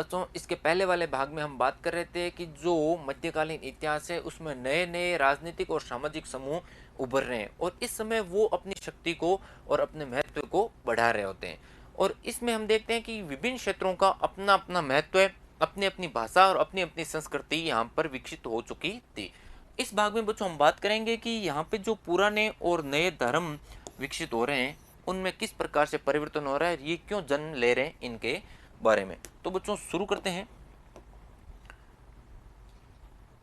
बच्चों इसके पहले वाले भाग में हम बात कर रहे थे कि जो मध्यकालीन इतिहास है उसमें नए नए राजनीतिक और सामाजिक समूह उभर रहे हैं और इस समय वो अपनी शक्ति को और अपने महत्व को बढ़ा रहे होते हैं। और इसमें हम देखते हैं कि विभिन्न क्षेत्रों का अपना अपना महत्व है, अपनी अपनी भाषा और अपनी अपनी संस्कृति यहाँ पर विकसित हो चुकी थी। इस भाग में बच्चों हम बात करेंगे कि यहाँ पे जो पुराने और नए धर्म विकसित हो रहे हैं उनमें किस प्रकार से परिवर्तन हो रहा है, ये क्यों जन्म ले रहे हैं, इनके बारे में। तो बच्चों शुरू करते हैं।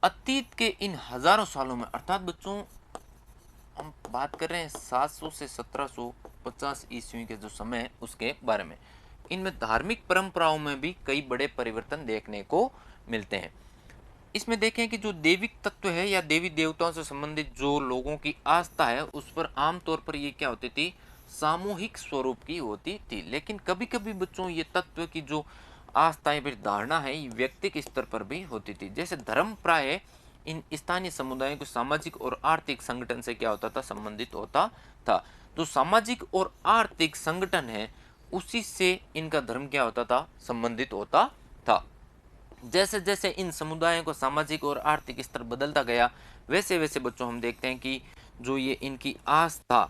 अतीत के इन हजारों सालों में, अर्थात बच्चों हम बात कर रहे हैं 700 से 1750 ईस्वी के जो समय उसके बारे में, इनमें धार्मिक परंपराओं में भी कई बड़े परिवर्तन देखने को मिलते हैं। इसमें देखें कि जो देविक तत्व है या देवी देवताओं से संबंधित जो लोगों की आस्था है उस पर आमतौर पर ये क्या होती थी, सामूहिक स्वरूप की होती थी। लेकिन कभी कभी बच्चों ये तत्व की जो आस्था या फिर धारणा है ये व्यक्तिगत स्तर पर भी होती थी। जैसे धर्म प्राय इन स्थानीय समुदायों को सामाजिक और आर्थिक संगठन से क्या होता था, संबंधित होता था। तो सामाजिक और आर्थिक संगठन है उसी से इनका धर्म क्या होता था, संबंधित होता था। जैसे जैसे इन समुदायों को सामाजिक और आर्थिक स्तर बदलता गया वैसे वैसे बच्चों हम देखते हैं कि जो ये इनकी आस्था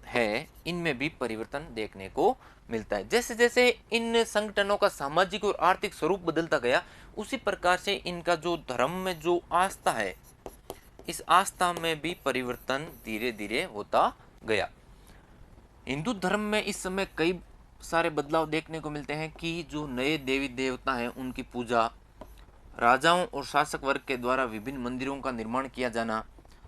है इनमें भी परिवर्तन देखने को मिलता है। जैसे जैसे इन संगठनों का सामाजिक और आर्थिक स्वरूप बदलता गया उसी प्रकार से इनका जो धर्म में जो आस्था है इस आस्था में भी परिवर्तन धीरे धीरे होता गया। हिंदू धर्म में इस समय कई सारे बदलाव देखने को मिलते हैं कि जो नए देवी देवता हैं उनकी पूजा, राजाओं और शासक वर्ग के द्वारा विभिन्न मंदिरों का निर्माण किया जाना,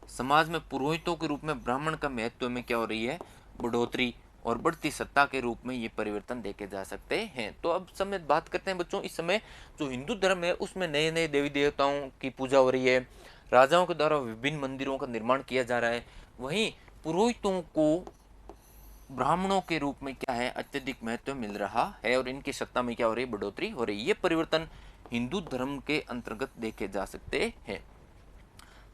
समाज में पुरोहितों के रूप में ब्राह्मण का महत्व में क्या हो रही है, बढ़ोतरी और बढ़ती सत्ता के रूप में ये परिवर्तन देखे जा सकते हैं। तो अब समय बात करते हैं बच्चों, इस समय जो हिंदू धर्म है उसमें नए नए देवी देवताओं की पूजा हो रही है, राजाओं के द्वारा विभिन्न मंदिरों का निर्माण किया जा रहा है, वहीं पुरोहितों को ब्राह्मणों के रूप में क्या है, अत्यधिक महत्व मिल रहा है और इनकी सत्ता में क्या हो रही है, बढ़ोतरी हो रही है। ये परिवर्तन हिंदू धर्म के अंतर्गत देखे जा सकते हैं।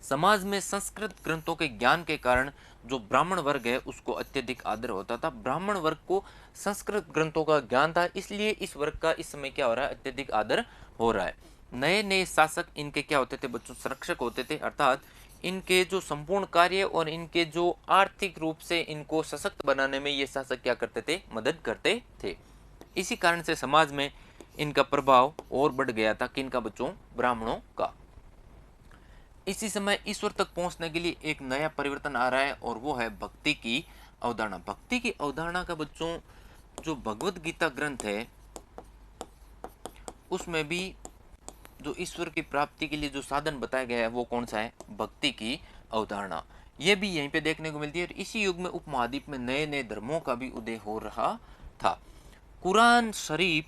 समाज में संस्कृत ग्रंथों के ज्ञान के कारण जो ब्राह्मण वर्ग है उसको अत्यधिक आदर होता था। ब्राह्मण वर्ग को संस्कृत ग्रंथों का ज्ञान था, इसलिए इस वर्ग का इस समय क्या हो रहा है, अत्यधिक आदर हो रहा है। नए नए शासक इनके क्या होते थे बच्चों, संरक्षक होते थे, अर्थात इनके जो संपूर्ण कार्य और इनके जो आर्थिक रूप से इनको सशक्त बनाने में ये शासक क्या करते थे, मदद करते थे। इसी कारण से समाज में इनका प्रभाव और बढ़ गया था, किनका बच्चों, ब्राह्मणों का। इसी समय ईश्वर तक पहुंचने के लिए एक नया परिवर्तन आ रहा है और वो है भक्ति की अवधारणा। भक्ति की अवधारणा का बच्चों जो भगवत गीता ग्रंथ है उसमें भी जो ईश्वर की प्राप्ति के लिए जो साधन बताया गया है वो कौन सा है, भक्ति की अवधारणा। ये भी यहीं पे देखने को मिलती है। और इसी युग में उपमहाद्वीप में नए नए धर्मों का भी उदय हो रहा था। कुरान शरीफ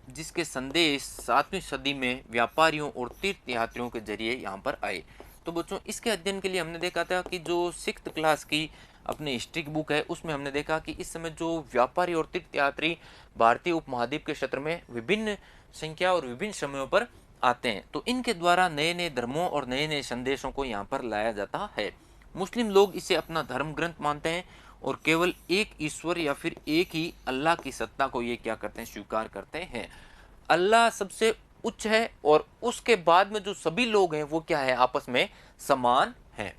जिसके संदेश 7वीं सदी में व्यापारियों और तीर्थ यात्रियों के जरिए यहाँ पर आए। तो बच्चों इसके अध्ययन के लिए हमने देखा था कि जो 6th क्लास की अपनी हिस्ट्री की बुक है उसमें हमने देखा कि इस समय जो व्यापारी और तीर्थ यात्री भारतीय उपमहाद्वीप के क्षेत्र में विभिन्न संख्या और विभिन्न समयों पर आते हैं, तो इनके द्वारा नए नए धर्मों और नए नए संदेशों को यहाँ पर लाया जाता है। मुस्लिम लोग इसे अपना धर्म ग्रंथ मानते हैं और केवल एक ईश्वर या फिर एक ही अल्लाह की सत्ता को ये क्या करते हैं, स्वीकार करते हैं। अल्लाह सबसे उच्च है और उसके बाद में जो सभी लोग हैं वो क्या है, आपस में समान हैं।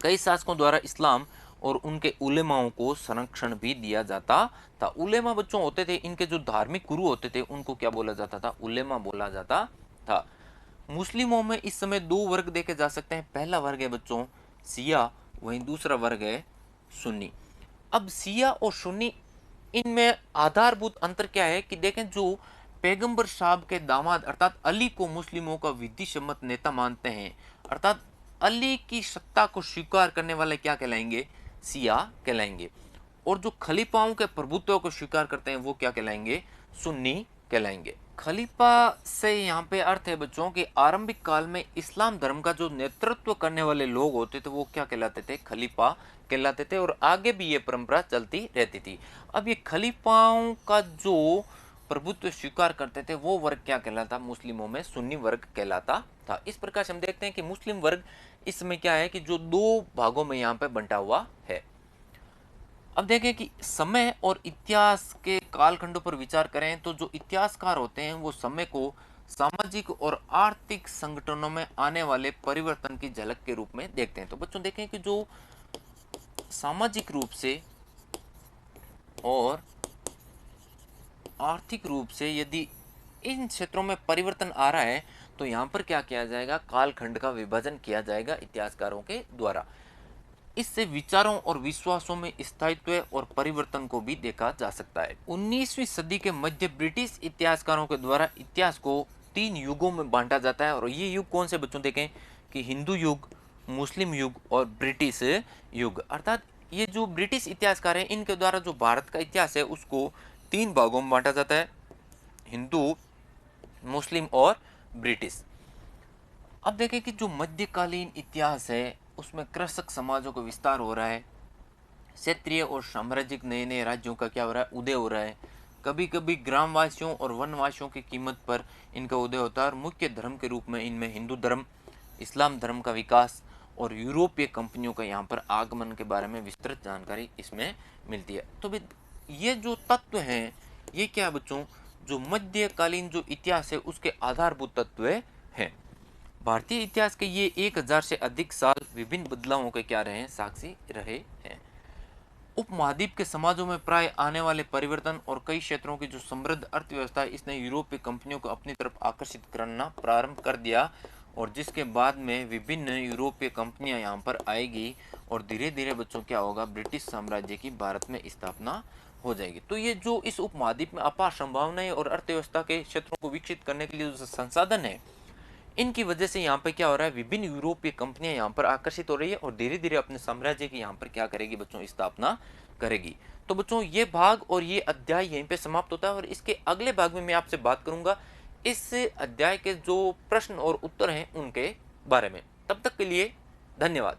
कई शासकों द्वारा इस्लाम और उनके उलेमाओं को संरक्षण भी दिया जाता था। उलेमा बच्चों होते थे, इनके जो धार्मिक गुरु होते थे उनको क्या बोला जाता था, उलेमा बोला जाता था। मुस्लिमों में इस समय दो वर्ग देखे जा सकते हैं। पहला वर्ग है बच्चों सिया, वहीं दूसरा वर्ग है सुन्नी। अब सिया और सुन्नी इनमें आधारभूत अंतर क्या है कि देखें, जो पैगंबर साहब के दामाद अर्थात अली को मुस्लिमों का विधि सम्मत नेता मानते हैं, अर्थात अली की सत्ता को स्वीकार करने वाले क्या कहलाएंगे, सिया कहलाएंगे। और जो खलीफाओं के प्रभुत्व को स्वीकार करते हैं वो क्या कहलाएंगे, सुन्नी कहलाएंगे। खलीफा से यहाँ पे अर्थ है बच्चों कि आरंभिक काल में इस्लाम धर्म का जो नेतृत्व करने वाले लोग होते थे वो क्या कहलाते थे, खलीफा कहलाते थे। और आगे भी ये परंपरा चलती रहती थी। अब ये खलीफाओं का जो प्रभुत्व स्वीकार करते थे वो वर्ग क्या कहलाता, मुस्लिमों में सुन्नी वर्ग कहलाता था। इस प्रकार से हम देखते हैं कि मुस्लिम वर्ग इसमें क्या है कि जो दो भागों में यहाँ पे बंटा हुआ है। अब देखें कि समय और इतिहास के कालखंडों पर विचार करें तो जो इतिहासकार होते हैं वो समय को सामाजिक और आर्थिक संगठनों में आने वाले परिवर्तन की झलक के रूप में देखते हैं। तो बच्चों देखें कि जो सामाजिक रूप से और आर्थिक रूप से यदि इन क्षेत्रों में परिवर्तन आ रहा है तो यहाँ पर क्या किया जाएगा, कालखंड का विभाजन किया जाएगा इतिहासकारों के द्वारा। इससे विचारों और विश्वासों में स्थायित्व और परिवर्तन को भी देखा जा सकता है। 19वीं सदी के मध्य ब्रिटिश इतिहासकारों के द्वारा इतिहास को 3 युगों में बांटा जाता है। और ये युग कौन से बच्चों, देखें कि हिंदू युग, मुस्लिम युग और ब्रिटिश युग। अर्थात ये जो ब्रिटिश इतिहासकार हैं इनके द्वारा जो भारत का इतिहास है उसको 3 भागों में बांटा जाता है, हिंदू, मुस्लिम और ब्रिटिश। अब देखें कि जो मध्यकालीन इतिहास है उसमें कृषक समाजों का विस्तार हो रहा है, क्षेत्रीय और साम्राज्यिक नए नए राज्यों का क्या हो रहा है, उदय हो रहा है। कभी कभी ग्रामवासियों और वनवासियों की कीमत पर इनका उदय होता है। और मुख्य धर्म के रूप में इनमें हिंदू धर्म, इस्लाम धर्म का विकास और यूरोपीय कंपनियों का यहाँ पर आगमन के बारे में विस्तृत जानकारी इसमें मिलती है। तो ये जो तत्व हैं ये क्या है बच्चों, जो मध्यकालीन जो इतिहास है उसके आधारभूत तत्व हैं। भारतीय इतिहास के ये 1000 से अधिक साल विभिन्न बदलावों के क्या रहे हैं, साक्षी रहे हैं। उपमहाद्वीप के समाजों में प्राय आने वाले परिवर्तन और कई क्षेत्रों की जो समृद्ध अर्थव्यवस्था है इसने यूरोपीय कंपनियों को अपनी तरफ आकर्षित करना प्रारंभ कर दिया। और जिसके बाद में विभिन्न यूरोपीय कंपनियां यहाँ पर आएगी और धीरे धीरे बच्चों क्या होगा, ब्रिटिश साम्राज्य की भारत में स्थापना हो जाएगी। तो ये जो इस उपमहाद्वीप में अपार संभावनाएं और अर्थव्यवस्था के क्षेत्रों को विकसित करने के लिए जो संसाधन है इनकी वजह से यहाँ पर क्या हो रहा है, विभिन्न यूरोपीय कंपनियां यहाँ पर आकर्षित हो रही है और धीरे धीरे अपने साम्राज्य की यहाँ पर क्या करेगी बच्चों, स्थापना करेगी। तो बच्चों ये भाग और ये अध्याय यहीं पे समाप्त होता है और इसके अगले भाग में मैं आपसे बात करूंगा इस अध्याय के जो प्रश्न और उत्तर हैं उनके बारे में। तब तक के लिए धन्यवाद।